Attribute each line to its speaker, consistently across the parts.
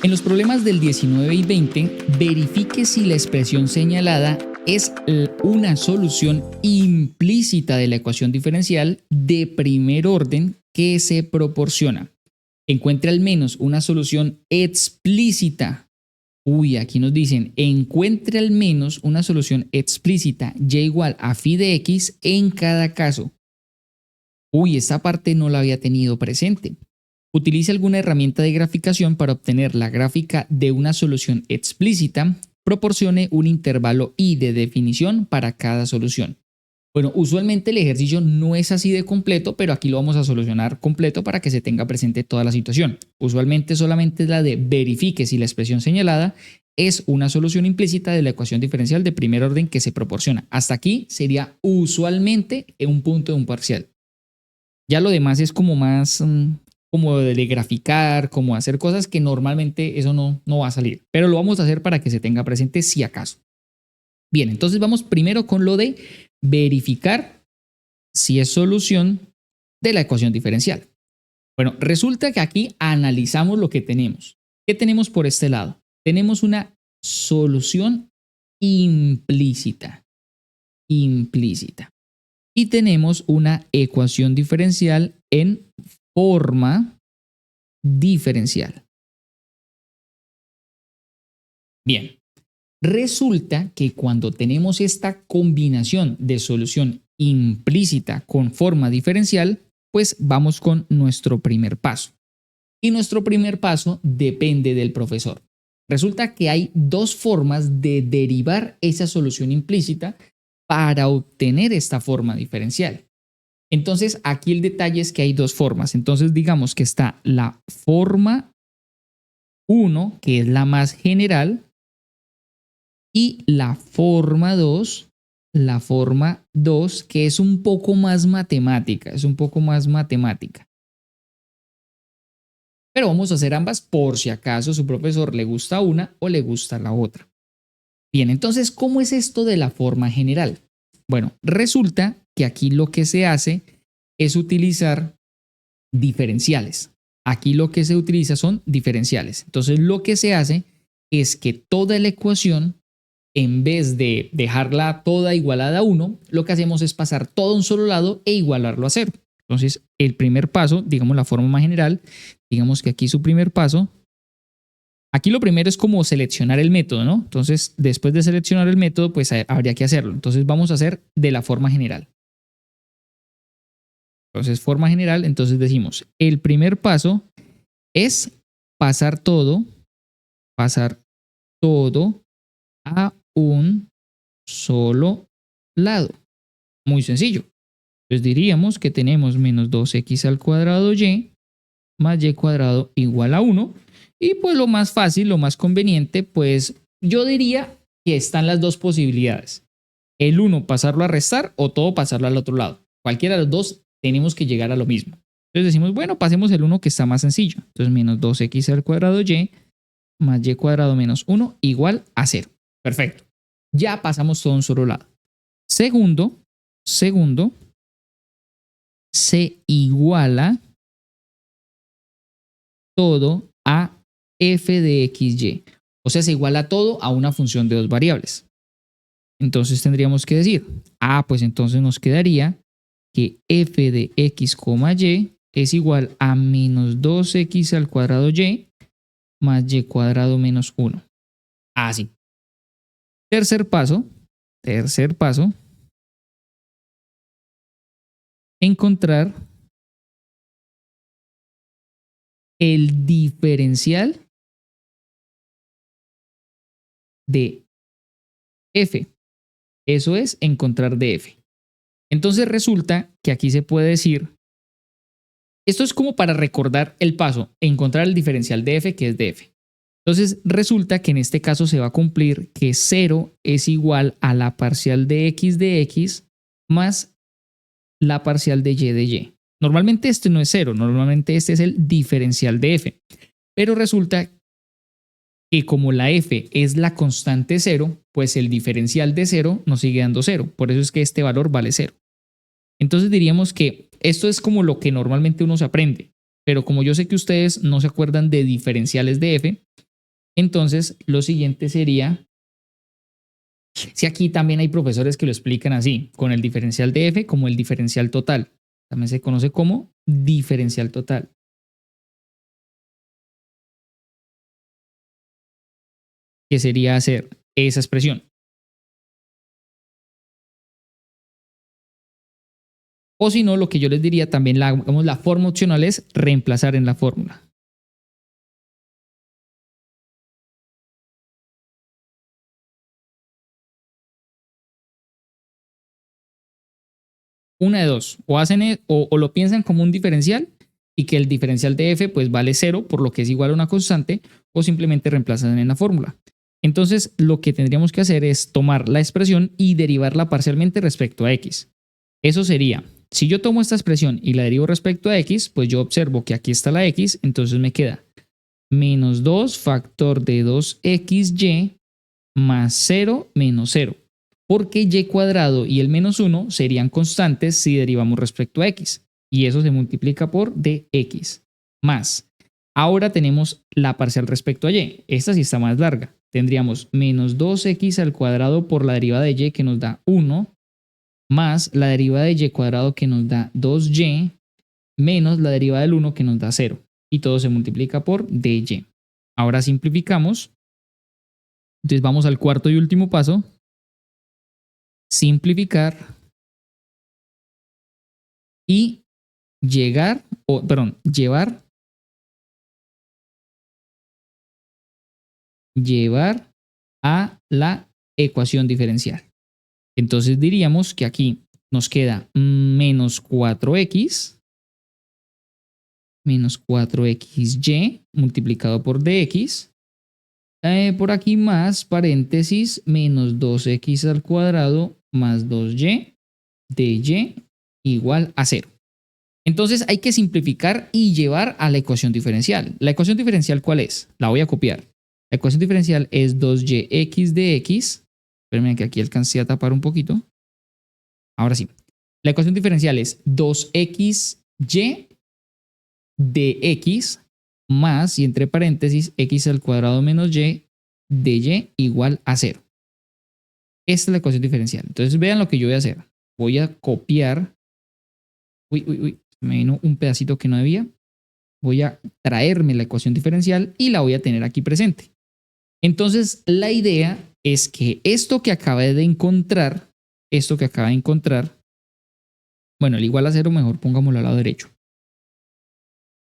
Speaker 1: En los problemas del 19 y 20, verifique si la expresión señalada es una solución implícita de la ecuación diferencial de primer orden que se proporciona. Encuentre al menos una solución explícita. Uy, aquí nos dicen, encuentre al menos una solución explícita y igual a phi de x en cada caso. Uy, esta parte no la había tenido presente. Utilice alguna herramienta de graficación para obtener la gráfica de una solución explícita. Proporcione un intervalo i de definición para cada solución. Bueno, usualmente el ejercicio no es así de completo, pero aquí lo vamos a solucionar completo para que se tenga presente toda la situación. Usualmente solamente es la de verifique si la expresión señalada es una solución implícita de la ecuación diferencial de primer orden que se proporciona. Hasta aquí sería usualmente un punto de un parcial. Ya lo demás es como más como de graficar, como hacer cosas que normalmente eso no va a salir, pero lo vamos a hacer para que se tenga presente si acaso. Bien, entonces vamos primero con lo de verificar si es solución de la ecuación diferencial. Bueno, resulta que aquí analizamos lo que tenemos. ¿Qué tenemos por este lado? Tenemos una solución implícita. Y tenemos una ecuación diferencial en forma diferencial. Bien, resulta que cuando tenemos esta combinación de solución implícita con forma diferencial, pues vamos con nuestro primer paso. Y nuestro primer paso depende del profesor. Resulta que hay dos formas de derivar esa solución implícita para obtener esta forma diferencial. Entonces, aquí el detalle es que hay dos formas. Entonces, digamos que está la forma 1, que es la más general, y la forma 2, que es un poco más matemática, Pero vamos a hacer ambas por si acaso su profesor le gusta una o le gusta la otra. Bien, entonces, ¿cómo es esto de la forma general? Bueno, resulta que aquí lo que se hace es utilizar diferenciales. Aquí lo que se utiliza son diferenciales. Entonces, lo que se hace es que toda la ecuación, en vez de dejarla toda igualada a 1, lo que hacemos es pasar todo a un solo lado e igualarlo a 0. Entonces, el primer paso, digamos la forma más general, digamos que aquí su primer paso, aquí lo primero es como seleccionar el método, ¿no? Entonces, después de seleccionar el método, pues habría que hacerlo. Entonces, vamos a hacer de la forma general. Entonces, forma general, entonces decimos, el primer paso es pasar todo a un solo lado. Muy sencillo. Entonces diríamos que tenemos menos 2x al cuadrado y más y cuadrado igual a 1. Y pues lo más fácil, lo más conveniente, pues yo diría que están las dos posibilidades. El 1 pasarlo a restar o todo pasarlo al otro lado. Cualquiera de los dos tenemos que llegar a lo mismo. Entonces decimos, bueno, pasemos el 1 que está más sencillo. Entonces menos 2x al cuadrado y más y cuadrado menos 1 igual a 0. Perfecto. Ya pasamos todo a un solo lado. Segundo, se iguala todo a f de xy. O sea, se iguala todo a una función de dos variables. Entonces tendríamos que decir, pues entonces nos quedaría que f de x, y es igual a menos 2x al cuadrado y más y cuadrado menos 1. Así. Tercer paso, encontrar el diferencial de f. Eso es encontrar de f. Entonces resulta que aquí se puede decir, esto es como para recordar el paso, encontrar el diferencial de f, que es de f. Entonces resulta que en este caso se va a cumplir que 0 es igual a la parcial de x más la parcial de y. Normalmente este no es 0, normalmente este es el diferencial de f. Pero resulta que como la f es la constante 0, pues el diferencial de 0 nos sigue dando 0. Por eso es que este valor vale 0. Entonces diríamos que esto es como lo que normalmente uno se aprende. Pero como yo sé que ustedes no se acuerdan de diferenciales de f, Entonces, lo siguiente sería, si aquí también hay profesores que lo explican así, con el diferencial de f como el diferencial total. También se conoce como diferencial total. Que sería hacer esa expresión. O si no, lo que yo les diría también, la forma opcional es reemplazar en la fórmula. Una de dos, o hacen o lo piensan como un diferencial y que el diferencial de f pues vale cero, por lo que es igual a una constante, o simplemente reemplazan en la fórmula. Entonces, lo que tendríamos que hacer es tomar la expresión y derivarla parcialmente respecto a x. Eso sería, si yo tomo esta expresión y la derivo respecto a x, pues yo observo que aquí está la x, entonces me queda menos 2 factor de 2xy más 0 menos 0. Porque y cuadrado y el menos 1 serían constantes si derivamos respecto a x. Y eso se multiplica por dx. Más. Ahora tenemos la parcial respecto a y. Esta sí está más larga. Tendríamos menos 2x al cuadrado por la derivada de y que nos da 1, más la derivada de y cuadrado que nos da 2y, menos la derivada del 1 que nos da 0. Y todo se multiplica por dy. Ahora simplificamos. Entonces vamos al cuarto y último paso. Simplificar y llevar a la ecuación diferencial. Entonces diríamos que aquí nos queda menos 4x y multiplicado por dx. Por aquí más paréntesis menos 2x al cuadrado más 2y dy igual a 0. Entonces hay que simplificar y llevar a la ecuación diferencial. ¿La ecuación diferencial cuál es? La voy a copiar. La ecuación diferencial es 2yx de x. Espérenme que aquí alcancé a tapar un poquito. Ahora sí. La ecuación diferencial es 2xy de x más, y entre paréntesis, x al cuadrado menos y de y igual a 0. Esta es la ecuación diferencial. Entonces vean lo que yo voy a hacer. Voy a copiar. Uy. Me vino un pedacito que no debía. Voy a traerme la ecuación diferencial y la voy a tener aquí presente. Entonces, la idea es que esto que acaba de encontrar, bueno, el igual a 0 mejor pongámoslo al lado derecho,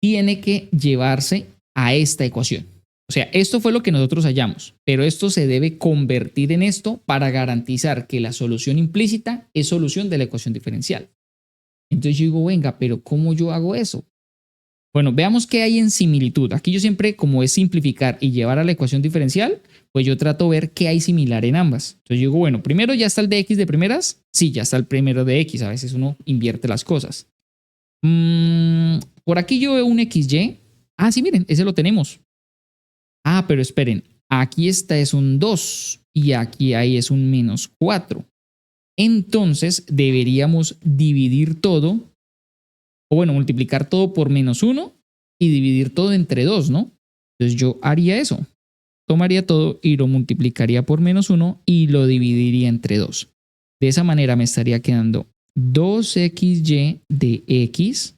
Speaker 1: tiene que llevarse a esta ecuación. O sea, esto fue lo que nosotros hallamos, pero esto se debe convertir en esto para garantizar que la solución implícita es solución de la ecuación diferencial. Entonces yo digo, venga, pero ¿cómo yo hago eso? Bueno, veamos qué hay en similitud. Aquí yo siempre, como es simplificar y llevar a la ecuación diferencial, pues yo trato de ver qué hay similar en ambas. Entonces yo digo, bueno, primero ya está el de x de primeras. Sí, ya está el primero de x. A veces uno invierte las cosas. Por aquí yo veo un xy. Ah, sí, miren, ese lo tenemos. Ah, pero esperen, aquí esta es un 2 y aquí ahí es un menos 4. Entonces deberíamos dividir todo, o bueno, multiplicar todo por menos 1 y dividir todo entre 2, ¿no? Entonces yo haría eso. Tomaría todo y lo multiplicaría por menos 1 y lo dividiría entre 2. De esa manera me estaría quedando 2xy de x.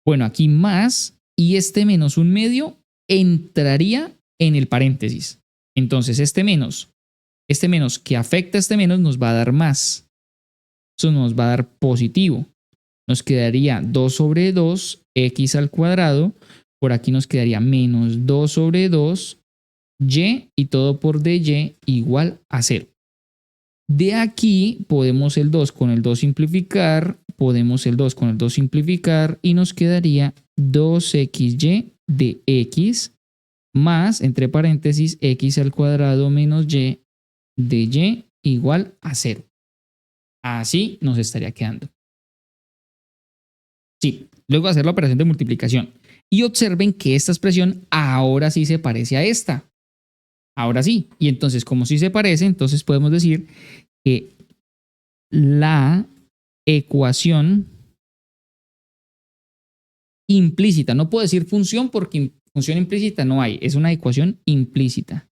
Speaker 1: Bueno, aquí más, y este menos un medio entraría en el paréntesis. Entonces este menos que afecta a este menos nos va a dar más. Eso nos va a dar positivo. Nos quedaría 2 sobre 2 x al cuadrado. Por aquí nos quedaría menos 2 sobre 2 y todo por dy igual a 0. De aquí podemos el 2 con el 2 simplificar, y nos quedaría 2xy de x más, entre paréntesis, x al cuadrado menos y de y igual a 0. Así nos estaría quedando. Sí, luego hacer la operación de multiplicación. Y observen que esta expresión ahora sí se parece a esta. Ahora sí. Y entonces, como sí se parece, entonces podemos decir que la ecuación implícita, no puedo decir función porque Función implícita no hay, es una ecuación implícita.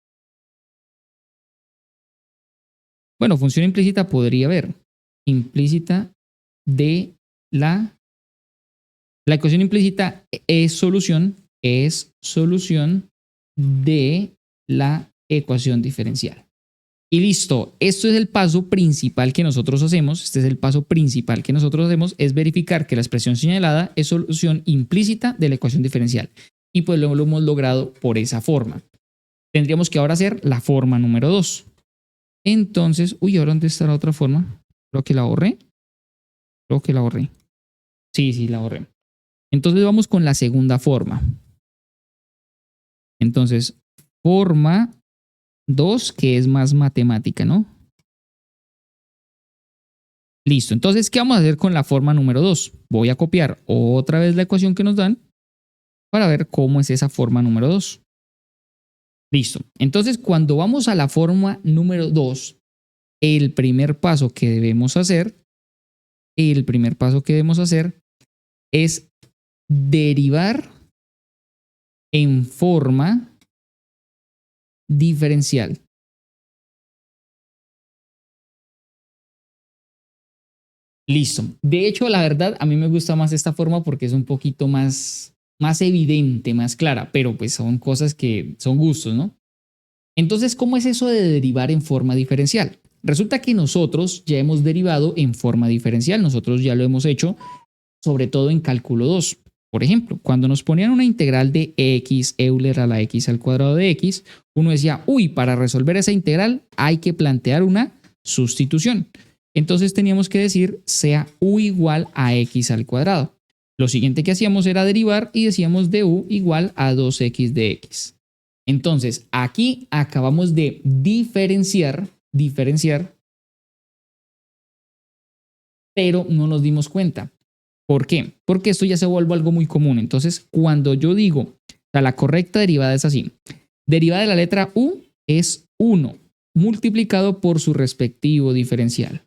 Speaker 1: Bueno, función implícita podría haber. Implícita de la ecuación implícita es solución de la ecuación diferencial. Y listo, esto es el paso principal que nosotros hacemos, es verificar que la expresión señalada es solución implícita de la ecuación diferencial. Y pues lo hemos logrado por esa forma. Tendríamos que ahora hacer la forma número 2. Entonces, ¿ahora dónde está la otra forma? Creo que la borré. Sí, la borré. Entonces vamos con la segunda forma. Entonces, forma 2, que es más matemática, ¿no? Listo. Entonces, ¿qué vamos a hacer con la forma número 2? Voy a copiar otra vez la ecuación que nos dan para ver cómo es esa forma número 2. Listo. Entonces, cuando vamos a la forma número 2, el primer paso que debemos hacer es derivar en forma diferencial. Listo. De hecho, la verdad, a mí me gusta más esta forma porque es un poquito más evidente, más clara, pero pues son cosas que son gustos, ¿no? Entonces, ¿cómo es eso de derivar en forma diferencial? Resulta que nosotros ya hemos derivado en forma diferencial, nosotros ya lo hemos hecho, sobre todo en cálculo 2. Por ejemplo, cuando nos ponían una integral de x Euler a la x al cuadrado de x, uno decía, para resolver esa integral hay que plantear una sustitución. Entonces teníamos que decir sea u igual a x al cuadrado. Lo siguiente que hacíamos era derivar y decíamos du igual a 2x de x. Entonces aquí acabamos de diferenciar, pero no nos dimos cuenta. ¿Por qué? Porque esto ya se vuelve algo muy común. Entonces, cuando yo digo, la correcta derivada es así. Derivada de la letra u es 1 multiplicado por su respectivo diferencial.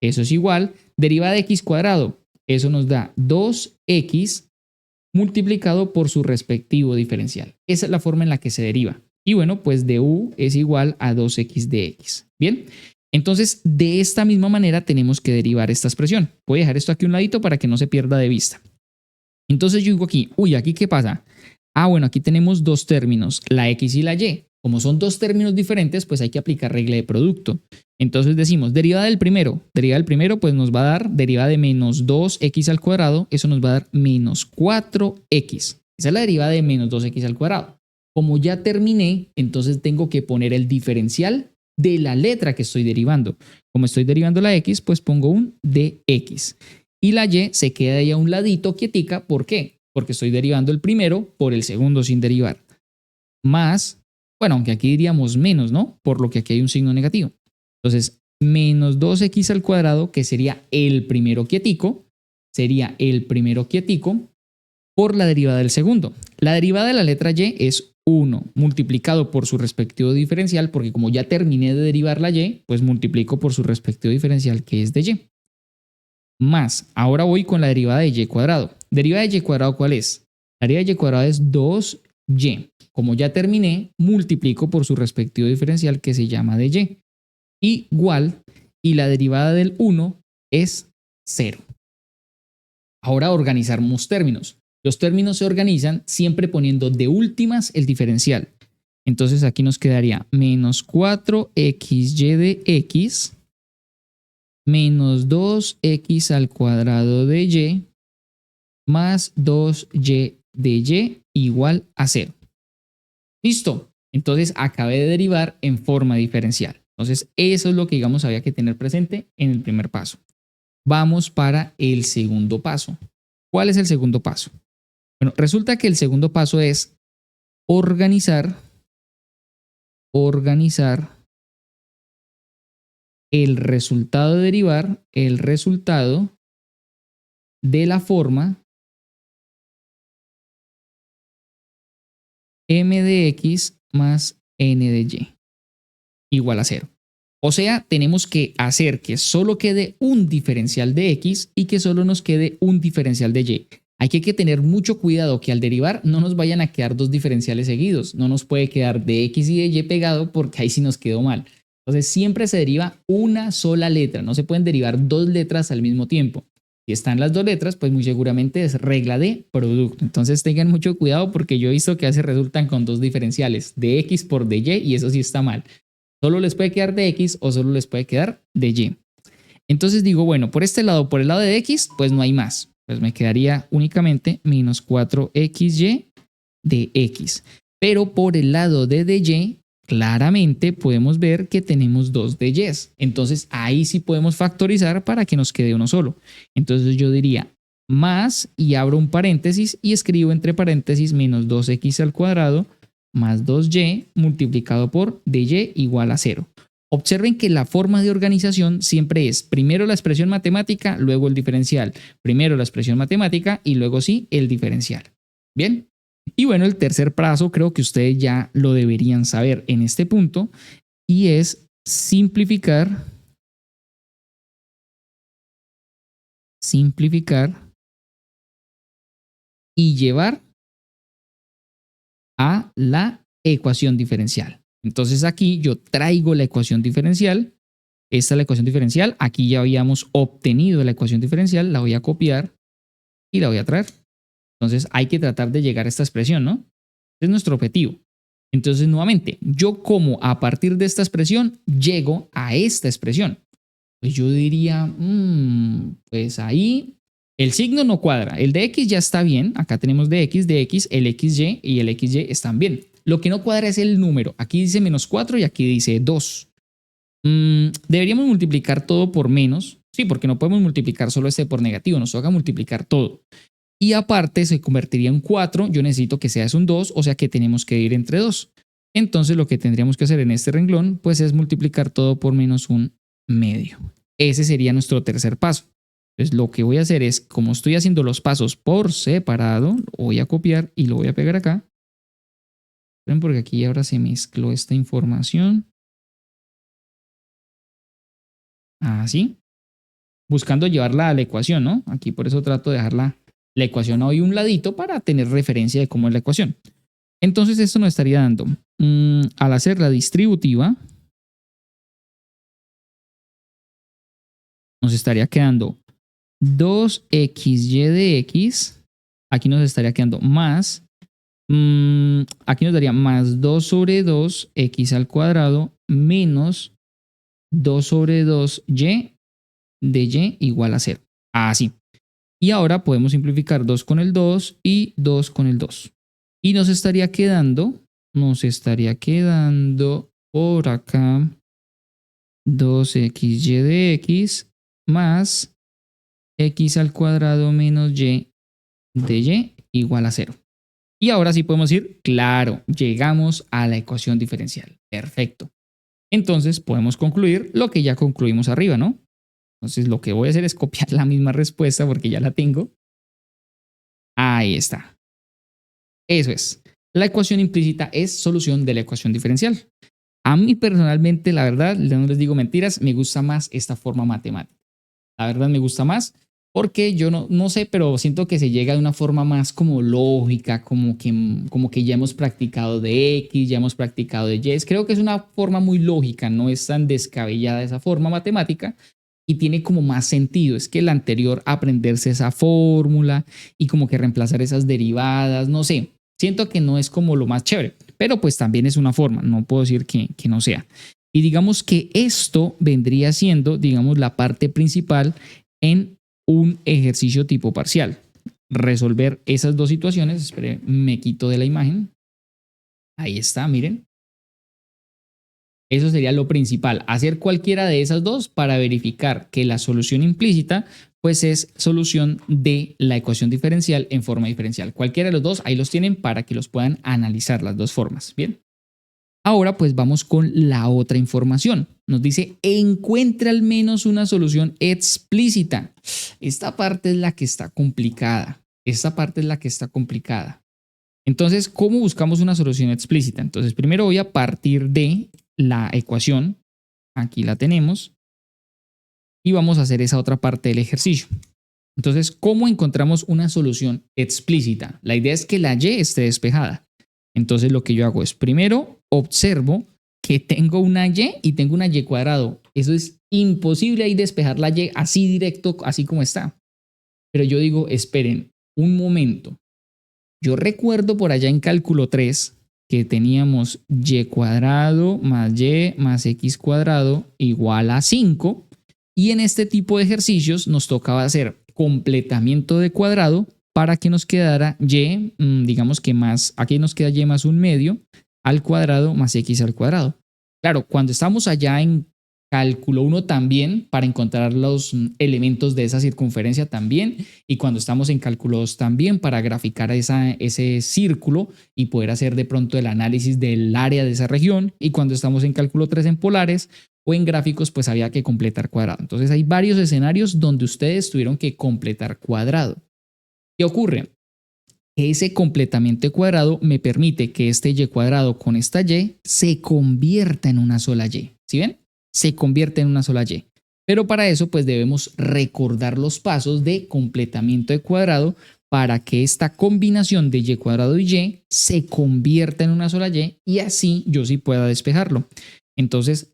Speaker 1: Eso es igual, derivada de x cuadrado. Eso nos da 2x multiplicado por su respectivo diferencial. Esa es la forma en la que se deriva. Y bueno, pues du es igual a 2x de x. Bien. Entonces, de esta misma manera tenemos que derivar esta expresión. Voy a dejar esto aquí a un ladito para que no se pierda de vista. Entonces yo digo aquí, ¿aquí qué pasa? Bueno, aquí tenemos dos términos, la x y la y. Como son dos términos diferentes, pues hay que aplicar regla de producto. Entonces decimos, derivada del primero, pues nos va a dar derivada de menos 2x al cuadrado, eso nos va a dar menos 4x. Esa es la derivada de menos 2x al cuadrado. Como ya terminé, entonces tengo que poner el diferencial de la letra que estoy derivando. Como estoy derivando la x, pues pongo un dx. Y la y se queda ahí a un ladito quietica. ¿Por qué? Porque estoy derivando el primero por el segundo sin derivar. Más, aunque aquí diríamos menos, ¿no? Por lo que aquí hay un signo negativo. Entonces, menos 2x al cuadrado, que sería el primero quietico, por la derivada del segundo. La derivada de la letra y es 1 multiplicado por su respectivo diferencial, porque como ya terminé de derivar la y, pues multiplico por su respectivo diferencial, que es de y. Más, ahora voy con la derivada de y cuadrado. ¿Derivada de y cuadrado cuál es? La derivada de y cuadrado es 2y. Como ya terminé, multiplico por su respectivo diferencial, que se llama de y. Igual, y la derivada del 1 es 0. Ahora organizamos términos. Los términos se organizan siempre poniendo de últimas el diferencial. Entonces aquí nos quedaría menos 4xy de x menos 2x al cuadrado de y más 2y de y igual a 0. Listo. Entonces acabé de derivar en forma diferencial. Entonces eso es lo que había que tener presente en el primer paso. Vamos para el segundo paso. ¿Cuál es el segundo paso? Bueno, resulta que el segundo paso es organizar el resultado de derivar, el resultado de la forma m de x más n de y igual a 0. O sea, tenemos que hacer que solo quede un diferencial de x y que solo nos quede un diferencial de y. Hay que tener mucho cuidado que al derivar no nos vayan a quedar dos diferenciales seguidos. No nos puede quedar de X y de Y pegado porque ahí sí nos quedó mal. Entonces siempre se deriva una sola letra. No se pueden derivar dos letras al mismo tiempo. Si están las dos letras, pues muy seguramente es regla de producto. Entonces tengan mucho cuidado porque yo he visto que a veces resultan con dos diferenciales, de X por de Y, y eso sí está mal. Solo les puede quedar de X o solo les puede quedar de Y. Entonces digo, bueno, por este lado, por el lado de X, pues no hay más. Pues me quedaría únicamente menos 4XY de X. Pero por el lado de Y, claramente podemos ver que tenemos dos de Y. Entonces ahí sí podemos factorizar para que nos quede uno solo. Entonces yo diría más y abro un paréntesis y escribo entre paréntesis menos 2x al cuadrado más 2y multiplicado por dy igual a 0. Observen que la forma de organización siempre es primero la expresión matemática, luego el diferencial. Primero la expresión matemática y luego sí el diferencial. Bien. Y bueno, el tercer paso creo que ustedes ya lo deberían saber en este punto y es simplificar y llevar a la ecuación diferencial. Entonces aquí yo traigo la ecuación diferencial. Esta es la ecuación diferencial. Aquí ya habíamos obtenido la ecuación diferencial. La voy a copiar y la voy a traer. Entonces hay que tratar de llegar a esta expresión, ¿no? Es nuestro objetivo. Entonces nuevamente, yo como a partir de esta expresión llego a esta expresión. Pues yo diría, pues ahí el signo no cuadra. El de X ya está bien. Acá tenemos de X, el XY y el XY están bien. Lo que no cuadra es el número. Aquí dice menos 4 y aquí dice 2. Deberíamos multiplicar todo por menos. Sí, porque no podemos multiplicar solo este por negativo. Nos toca multiplicar todo. Y aparte se convertiría en 4. Yo necesito que sea un 2, o sea que tenemos que ir entre 2. Entonces lo que tendríamos que hacer en este renglón pues es multiplicar todo por menos un medio. Ese sería nuestro tercer paso. Entonces lo que voy a hacer es, como estoy haciendo los pasos por separado, lo voy a copiar y lo voy a pegar acá. Ven, porque aquí ahora se mezcló esta información. Así. Buscando llevarla a la ecuación, ¿no? Aquí por eso trato de dejar la ecuación hoy un ladito para tener referencia de cómo es la ecuación. Entonces esto nos estaría dando, al hacer la distributiva, nos estaría quedando 2xy de x. Aquí nos estaría quedando más. Aquí nos daría más 2 sobre 2 x al cuadrado menos 2 sobre 2y de y igual a 0. Así. Y ahora podemos simplificar 2 con el 2 y 2 con el 2. Y nos estaría quedando por acá 2xy de x más x al cuadrado menos y de y igual a 0. Y ahora sí podemos decir, claro, llegamos a la ecuación diferencial. Perfecto. Entonces podemos concluir lo que ya concluimos arriba, ¿no? Entonces lo que voy a hacer es copiar la misma respuesta porque ya la tengo. Ahí está. Eso es. La ecuación implícita es solución de la ecuación diferencial. A mí personalmente, la verdad, no les digo mentiras, me gusta más esta forma matemática. La verdad me gusta más porque yo no sé, pero siento que se llega de una forma más como lógica, como que ya hemos practicado de X, ya hemos practicado de Y. Creo que es una forma muy lógica, no es tan descabellada esa forma matemática y tiene como más sentido. Es que el anterior aprenderse esa fórmula y como que reemplazar esas derivadas, no sé, siento que no es como lo más chévere, pero pues también es una forma, no puedo decir que no sea. Y digamos que esto vendría siendo, digamos, la parte principal en un ejercicio tipo parcial. Resolver esas dos situaciones. Espere, me quito de la imagen. Ahí está, miren. Eso sería lo principal, hacer cualquiera de esas dos para verificar que la solución implícita pues es solución de la ecuación diferencial en forma diferencial. Cualquiera de los dos, ahí los tienen para que los puedan analizar las dos formas. Bien. Ahora pues vamos con la otra información. Nos dice, encuentra al menos una solución explícita. Esta parte es la que está complicada. Entonces, ¿cómo buscamos una solución explícita? Entonces, primero voy a partir de la ecuación. Aquí la tenemos. Y vamos a hacer esa otra parte del ejercicio. Entonces, ¿cómo encontramos una solución explícita? La idea es que la y esté despejada. Entonces, lo que yo hago es primero observo que tengo una y tengo una y cuadrado. Eso es imposible ahí despejar la y así directo, así como está. Pero yo digo, esperen un momento. Yo recuerdo por allá en cálculo 3 que teníamos y cuadrado más y más x cuadrado igual a 5. Y en este tipo de ejercicios nos tocaba hacer completamiento de cuadrado para que nos quedara y, digamos que más, aquí nos queda y más un medio al cuadrado más x al cuadrado. Claro, cuando estamos allá en cálculo 1 también, para encontrar los elementos de esa circunferencia también, y cuando estamos en cálculo 2 también, para graficar ese círculo y poder hacer de pronto el análisis del área de esa región, y cuando estamos en cálculo 3 en polares o en gráficos, pues había que completar cuadrado. Entonces hay varios escenarios donde ustedes tuvieron que completar cuadrado. ¿Qué ocurre? Ese completamiento de cuadrado me permite que este y cuadrado con esta y se convierta en una sola y. ¿Sí ven? Se convierte en una sola y. Pero para eso pues debemos recordar los pasos de completamiento de cuadrado para que esta combinación de y cuadrado y se convierta en una sola y así yo sí pueda despejarlo. Entonces,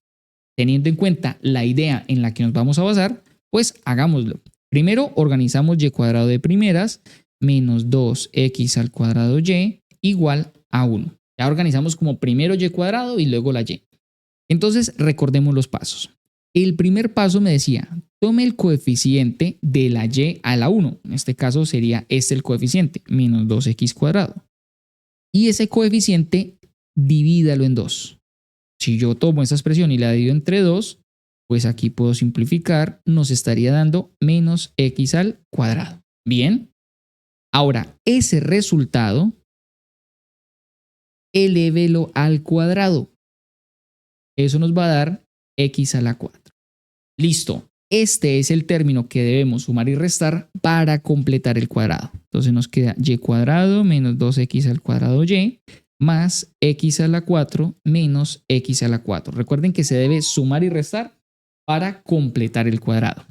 Speaker 1: teniendo en cuenta la idea en la que nos vamos a basar, pues hagámoslo. Primero organizamos y cuadrado de primeras menos 2x al cuadrado y igual a 1. Ya organizamos como primero y cuadrado y luego la y. Entonces recordemos los pasos. El primer paso me decía, tome el coeficiente de la y a la 1. En este caso sería este el coeficiente, menos 2x cuadrado. Y ese coeficiente divídalo en 2. Si yo tomo esa expresión y la divido entre 2, pues aquí puedo simplificar, nos estaría dando menos x al cuadrado. Bien. Ahora, ese resultado, elévelo al cuadrado. Eso nos va a dar x a la 4. Listo. Este es el término que debemos sumar y restar para completar el cuadrado. Entonces nos queda y cuadrado menos 2x al cuadrado y más x a la 4 menos x a la 4. Recuerden que se debe sumar y restar para completar el cuadrado.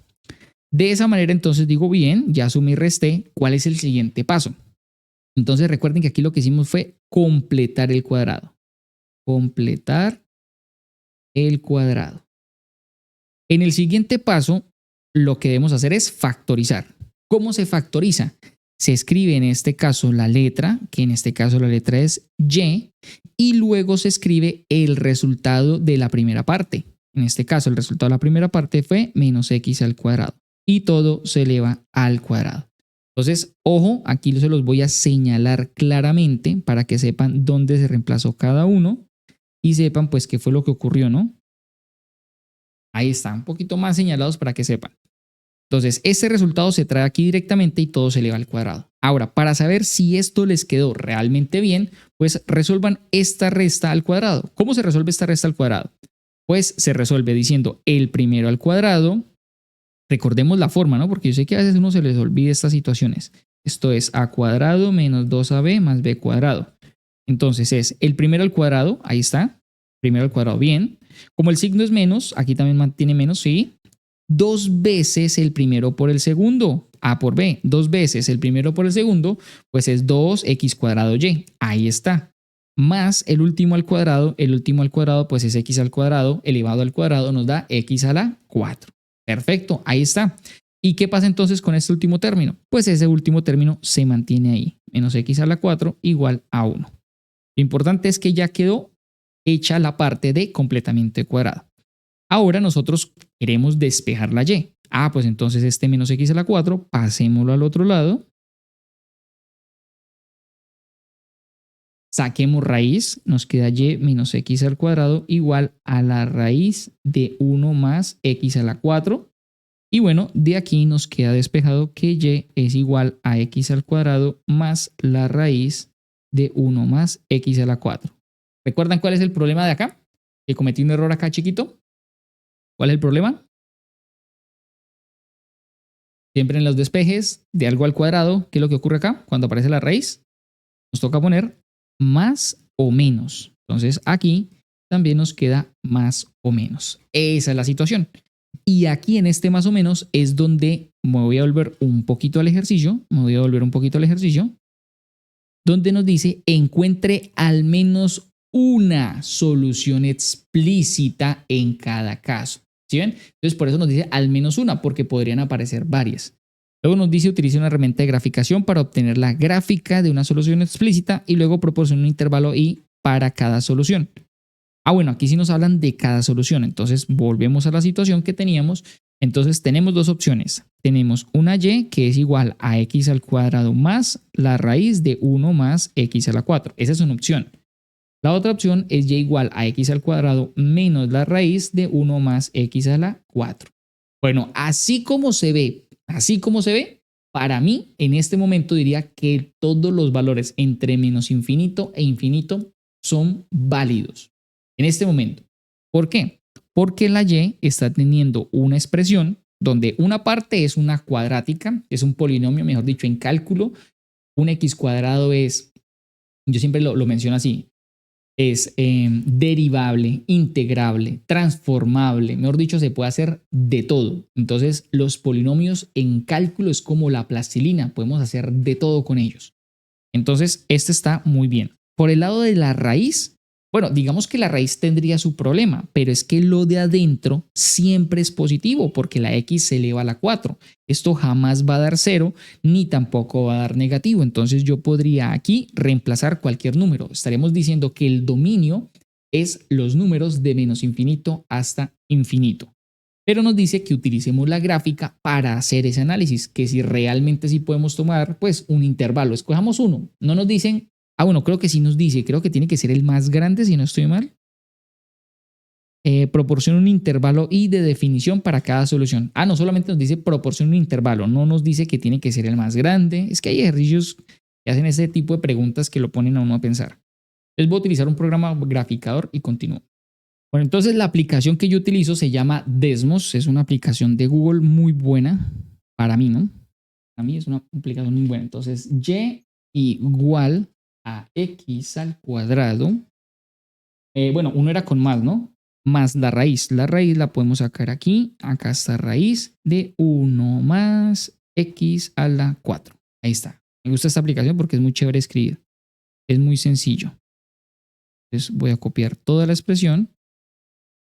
Speaker 1: De esa manera entonces digo, bien, ya sumé y resté, ¿cuál es el siguiente paso? Entonces recuerden que aquí lo que hicimos fue completar el cuadrado. Completar el cuadrado. En el siguiente paso, lo que debemos hacer es factorizar. ¿Cómo se factoriza? Se escribe en este caso la letra, que en este caso la letra es y luego se escribe el resultado de la primera parte. En este caso el resultado de la primera parte fue menos x al cuadrado y todo se eleva al cuadrado. Entonces, ojo, aquí se los voy a señalar claramente para que sepan dónde se reemplazó cada uno y sepan pues qué fue lo que ocurrió, ¿no? Ahí está, un poquito más señalados para que sepan. Entonces, este resultado se trae aquí directamente y todo se eleva al cuadrado. Ahora, para saber si esto les quedó realmente bien, pues resuelvan esta resta al cuadrado. ¿Cómo se resuelve esta resta al cuadrado? Pues se resuelve diciendo el primero al cuadrado. Recordemos la forma, ¿no? Porque yo sé que a veces uno se les olvida estas situaciones. Esto es a cuadrado menos 2ab más b cuadrado. Entonces es el primero al cuadrado, ahí está. Primero al cuadrado, bien. Como el signo es menos, aquí también mantiene menos, sí. 2 veces el primero por el segundo, a por b. 2 veces el primero por el segundo, pues es 2x cuadrado y. Ahí está. Más el último al cuadrado pues es x al cuadrado elevado al cuadrado nos da x a la 4. Perfecto, ahí está. ¿Y qué pasa entonces con este último término? Pues ese último término se mantiene ahí. Menos x a la 4 igual a 1. Lo importante es que ya quedó hecha la parte de completamiento de cuadrado. Ahora nosotros queremos despejar la y. Pues entonces este menos x a la 4, pasémoslo al otro lado. Saquemos raíz, nos queda y menos x al cuadrado igual a la raíz de 1 más x a la 4. Y bueno, de aquí nos queda despejado que y es igual a x al cuadrado más la raíz de 1 más x a la 4. ¿Recuerdan cuál es el problema de acá? Que cometí un error acá chiquito. ¿Cuál es el problema? Siempre en los despejes de algo al cuadrado, ¿qué es lo que ocurre acá? Cuando aparece la raíz, nos toca poner más o menos. Entonces aquí también nos queda más o menos. Esa es la situación. Y aquí en este más o menos es donde me voy a volver un poquito al ejercicio, donde nos dice encuentre al menos una solución explícita en cada caso. ¿Sí ven? Entonces por eso nos dice al menos una, porque podrían aparecer varias. Luego nos dice utilice una herramienta de graficación para obtener la gráfica de una solución explícita y luego proporciona un intervalo i para cada solución. Bueno, aquí sí nos hablan de cada solución. Entonces volvemos a la situación que teníamos. Entonces tenemos dos opciones. Tenemos una y que es igual a x al cuadrado más la raíz de 1 más x a la 4. Esa es una opción. La otra opción es y igual a x al cuadrado menos la raíz de 1 más x a la 4. Bueno, así como se ve, para mí en este momento diría que todos los valores entre menos infinito e infinito son válidos en este momento. ¿Por qué? Porque la y está teniendo una expresión donde una parte es una cuadrática, es un polinomio, mejor dicho, en cálculo. Un x cuadrado es, yo siempre lo menciono así, es derivable, integrable, transformable, mejor dicho, se puede hacer de todo. Entonces, los polinomios en cálculo es como la plastilina, podemos hacer de todo con ellos. Entonces, este está muy bien. Por el lado de la raíz, bueno, digamos que la raíz tendría su problema, pero es que lo de adentro siempre es positivo porque la x se eleva a la 4. Esto jamás va a dar 0 ni tampoco va a dar negativo. Entonces yo podría aquí reemplazar cualquier número. Estaremos diciendo que el dominio es los números de menos infinito hasta infinito. Pero nos dice que utilicemos la gráfica para hacer ese análisis, que si realmente sí podemos tomar pues un intervalo, escojamos uno. No nos dicen. Bueno, creo que sí nos dice, creo que tiene que ser el más grande, si no estoy mal. Proporciona un intervalo y de definición para cada solución. No solamente nos dice proporciona un intervalo, no nos dice que tiene que ser el más grande. Es que hay ejercicios que hacen ese tipo de preguntas que lo ponen a uno a pensar. Entonces voy a utilizar un programa graficador y continúo. Bueno, entonces la aplicación que yo utilizo se llama Desmos, es una aplicación de Google muy buena para mí, ¿no? Para mí es una aplicación muy buena. Entonces, y igual a x al cuadrado, bueno, uno era con más, ¿no? Más la raíz. La raíz la podemos sacar aquí. Acá está raíz de 1 más x a la 4. Ahí está. Me gusta esta aplicación porque es muy chévere escribir. Es muy sencillo. Entonces voy a copiar toda la expresión.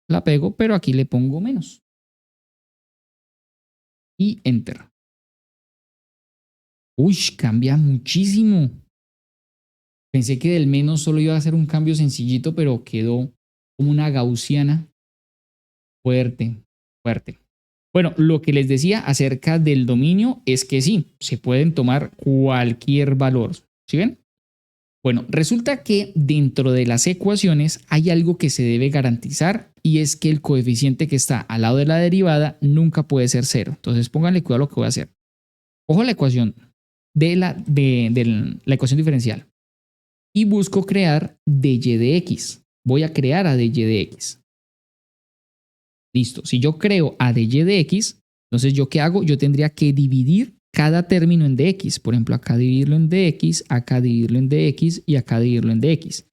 Speaker 1: La pego, pero aquí le pongo menos. Y enter. Uy, cambia muchísimo. Pensé que del menos solo iba a hacer un cambio sencillito, pero quedó como una gaussiana. Fuerte, fuerte. Bueno, lo que les decía acerca del dominio es que sí, se pueden tomar cualquier valor. ¿Sí ven? Bueno, resulta que dentro de las ecuaciones hay algo que se debe garantizar y es que el coeficiente que está al lado de la derivada nunca puede ser 0. Entonces pónganle cuidado a lo que voy a hacer. Ojo a la ecuación de la ecuación diferencial. Y busco crear dy de x. Voy a crear a dy de x. Listo. Si yo creo a dy de x, entonces ¿yo qué hago? Yo tendría que dividir cada término en dx. Por ejemplo, acá dividirlo en dx, acá dividirlo en dx y acá dividirlo en dx.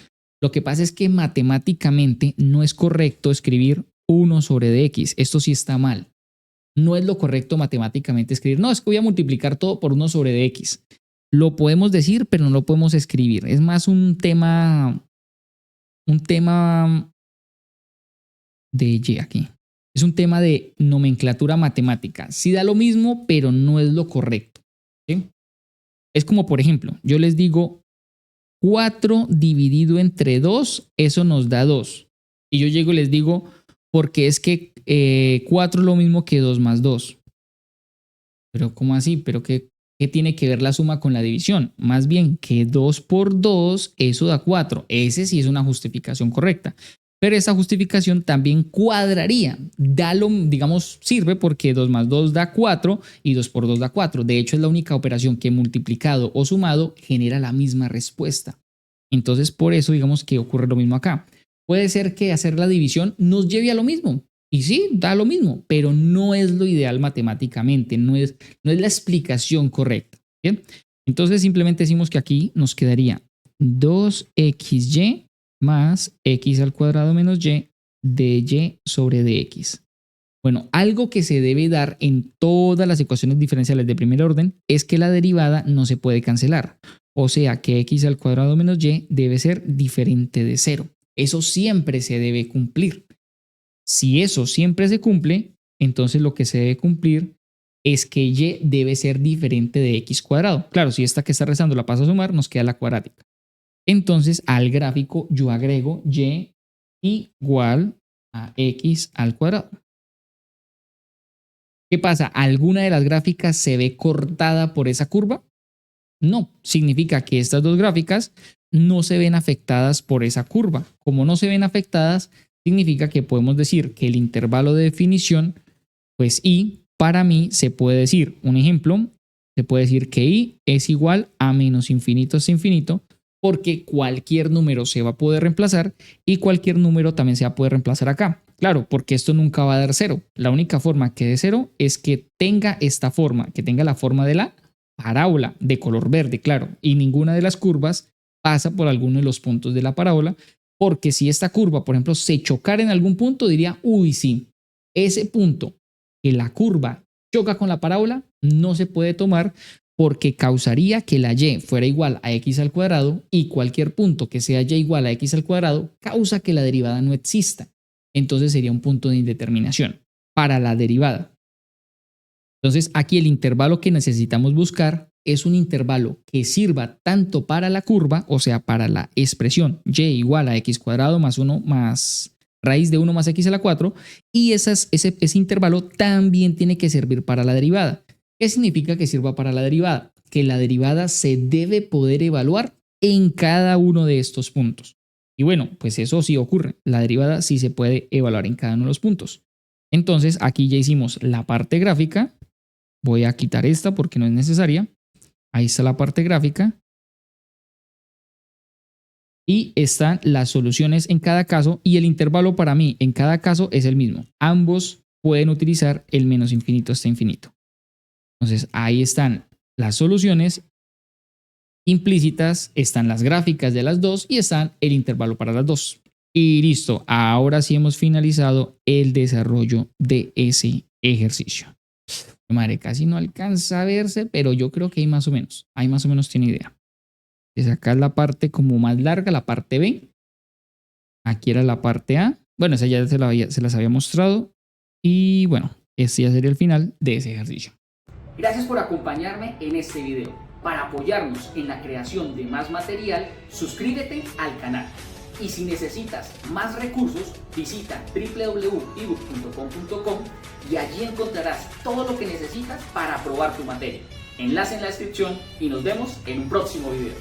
Speaker 1: Lo que pasa es que matemáticamente no es correcto escribir 1 sobre dx. Esto sí está mal. No es lo correcto matemáticamente escribir. No, es que voy a multiplicar todo por 1 sobre dx. Lo podemos decir, pero no lo podemos escribir. Es más un tema de y aquí. Es un tema de nomenclatura matemática. Sí da lo mismo, pero no es lo correcto. ¿Sí? Es como, por ejemplo, yo les digo 4 dividido entre 2, eso nos da 2. Y yo llego y les digo, porque es que 4 es lo mismo que 2 más 2. Pero ¿cómo así? ¿Pero qué tiene que ver la suma con la división? Más bien que 2 por 2, eso da 4. Ese sí es una justificación correcta. Pero esa justificación también cuadraría. Digamos, sirve porque 2 más 2 da 4 y 2 por 2 da 4. De hecho, es la única operación que multiplicado o sumado genera la misma respuesta. Entonces, por eso digamos que ocurre lo mismo acá. Puede ser que hacer la división nos lleve a lo mismo. Y sí, da lo mismo, pero no es lo ideal matemáticamente, no es la explicación correcta. ¿Bien? Entonces simplemente decimos que aquí nos quedaría 2xy más x al cuadrado menos y de y sobre dx. Bueno, algo que se debe dar en todas las ecuaciones diferenciales de primer orden es que la derivada no se puede cancelar. O sea que x al cuadrado menos y debe ser diferente de 0. Eso siempre se debe cumplir. Si eso siempre se cumple, entonces lo que se debe cumplir es que y debe ser diferente de x cuadrado. Claro, si esta que está restando la paso a sumar, nos queda la cuadrática. Entonces al gráfico yo agrego y igual a x al cuadrado. ¿Qué pasa? ¿Alguna de las gráficas se ve cortada por esa curva? No, significa que estas dos gráficas no se ven afectadas por esa curva. Como no se ven afectadas, significa que podemos decir que el intervalo de definición, pues y para mí se puede decir, un ejemplo, se puede decir que y es igual a menos infinito hasta infinito, porque cualquier número se va a poder reemplazar y cualquier número también se va a poder reemplazar acá. Claro, porque esto nunca va a dar 0. La única forma que dé 0 es que tenga esta forma, que tenga la forma de la parábola de color verde, claro, y ninguna de las curvas pasa por alguno de los puntos de la parábola, porque si esta curva, por ejemplo, se chocara en algún punto, diría, uy, sí, ese punto que la curva choca con la parábola no se puede tomar porque causaría que la y fuera igual a x al cuadrado y cualquier punto que sea y igual a x al cuadrado causa que la derivada no exista. Entonces sería un punto de indeterminación para la derivada. Entonces aquí el intervalo que necesitamos buscar es un intervalo que sirva tanto para la curva, o sea, para la expresión y igual a x cuadrado más 1 más raíz de 1 más x a la 4, y ese intervalo también tiene que servir para la derivada. ¿Qué significa que sirva para la derivada? Que la derivada se debe poder evaluar en cada uno de estos puntos. Y bueno, pues eso sí ocurre. La derivada sí se puede evaluar en cada uno de los puntos. Entonces aquí ya hicimos la parte gráfica. Voy a quitar esta porque no es necesaria. Ahí está la parte gráfica. Y están las soluciones en cada caso y el intervalo para mí en cada caso es el mismo. Ambos pueden utilizar el menos infinito hasta infinito. Entonces ahí están las soluciones implícitas, están las gráficas de las dos y están el intervalo para las dos. Y listo, ahora sí hemos finalizado el desarrollo de ese ejercicio. Madre, casi no alcanza a verse, pero yo creo que hay más o menos tiene idea. Entonces acá es la parte como más larga, la parte B. Aquí era la parte A. Bueno, esa ya se las había mostrado. Y bueno, este ya sería el final de ese ejercicio.
Speaker 2: Gracias por acompañarme en este video. Para apoyarnos en la creación de más material, suscríbete al canal. Y si necesitas más recursos, visita www.ebook.com.co y allí encontrarás todo lo que necesitas para aprobar tu materia. Enlace en la descripción y nos vemos en un próximo video.